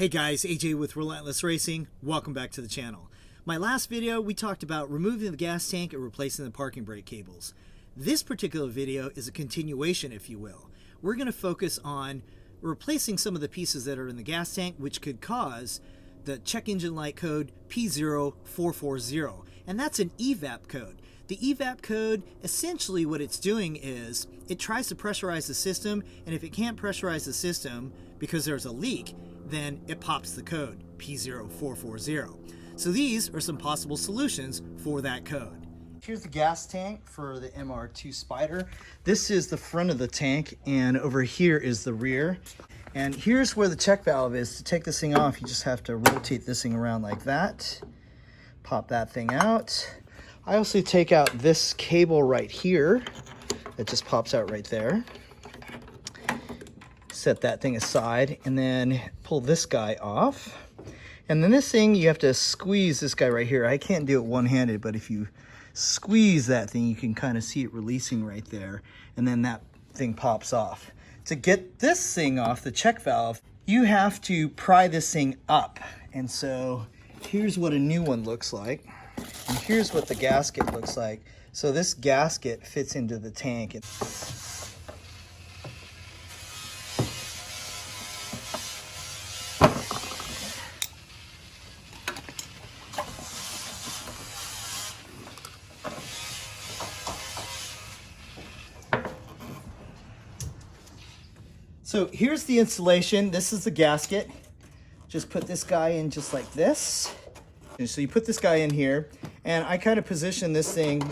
Hey guys, AJ with Relentless Racing. Welcome back to the channel. My last video, we talked about removing the gas tank and replacing the parking brake cables. This particular video is a continuation, if you will. We're going to focus on replacing some of the pieces that are in the gas tank, which could cause the check engine light code P0440, and that's an EVAP code. The EVAP code, essentially what it's doing is it tries to pressurize the system, and if it can't pressurize the system because there's a leak, then it pops the code P0440. So these are some possible solutions for that code. Here's the gas tank for the MR2 Spyder. This is the front of the tank, and over here is the rear. And here's where the check valve is. To take this thing off, you just have to rotate this thing around like that. Pop that thing out. I also take out this cable right here. That just pops out right there. Set that thing aside and then pull this guy off. And then this thing, you have to squeeze this guy right here. I can't do it one-handed, but if you squeeze that thing, you can kind of see it releasing right there. And then that thing pops off. To get this thing off, the check valve, you have to pry this thing up. And so here's what a new one looks like. And here's what the gasket looks like. So this gasket fits into the tank. So here's the installation. This is the gasket. Just put this guy in just like this. And so you put this guy in here, and I kind of position this thing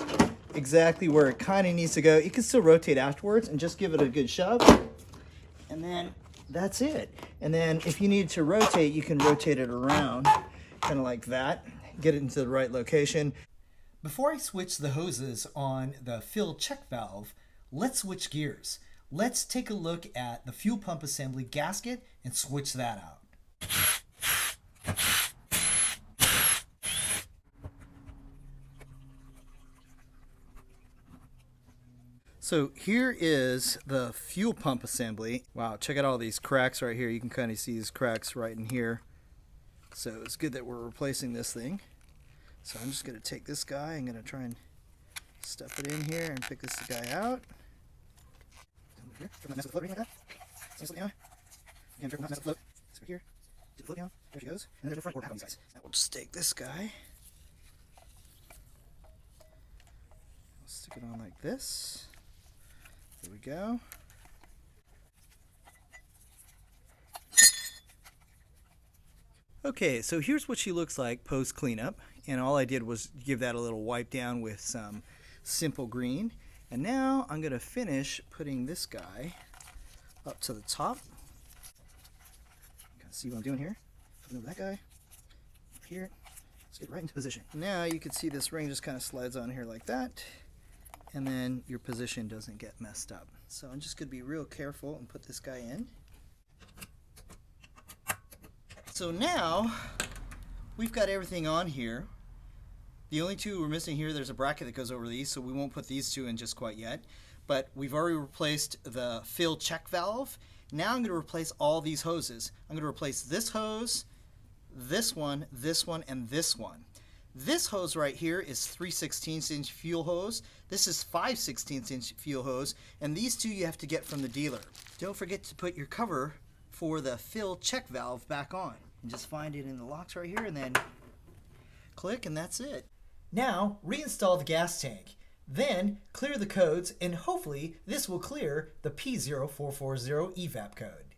exactly where it kind of needs to go. You can still rotate afterwards and just give it a good shove. And then that's it. And then if you need to rotate, you can rotate it around kind of like that. Get it into the right location. Before I switch the hoses on the fill check valve, let's switch gears. Let's take a look at the fuel pump assembly gasket and switch that out. So here is the fuel pump assembly. Wow, check out all these cracks right here. You can kind of see these cracks right in here. So it's good that we're replacing this thing. So I'm just going to take this guy. I'm going to try and stuff it in here and pick this guy out. Here, from the mess with the float, like that. So just down. Again, from the mess with the float. So here, do the float down. There she goes. And there's a front board. How these guys? Now we'll just take this guy. We'll stick it on like this. There we go. Okay, so here's what she looks like post cleanup, and all I did was give that a little wipe down with some simple green. And now I'm going to finish putting this guy up to the top. You can see what I'm doing here. Putting over that guy up here. Let's get right into position. Now you can see this ring just kind of slides on here like that, and then your position doesn't get messed up. So I'm just going to be real careful and put this guy in. So now we've got everything on here. The only two we're missing here, there's a bracket that goes over these, so we won't put these two in just quite yet. But we've already replaced the fill check valve. Now I'm going to replace all these hoses. I'm going to replace this hose, this one, and this one. This hose right here is 3/16" fuel hose. This is 5/16" fuel hose, and these two you have to get from the dealer. Don't forget to put your cover for the fill check valve back on. And just find it in the locks right here, and then click, and that's it. Now reinstall the gas tank. Then clear the codes, and hopefully this will clear the P0440 EVAP code.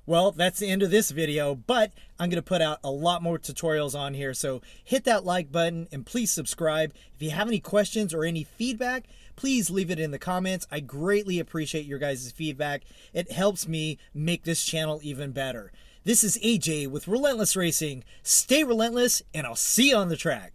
Well, that's the end of this video, but I'm going to put out a lot more tutorials on here, so hit that like button and please subscribe. If you have any questions or any feedback, please leave it in the comments. I greatly appreciate your guys' feedback. It helps me make this channel even better. This is AJ with Relentless Racing. Stay relentless, and I'll see you on the track.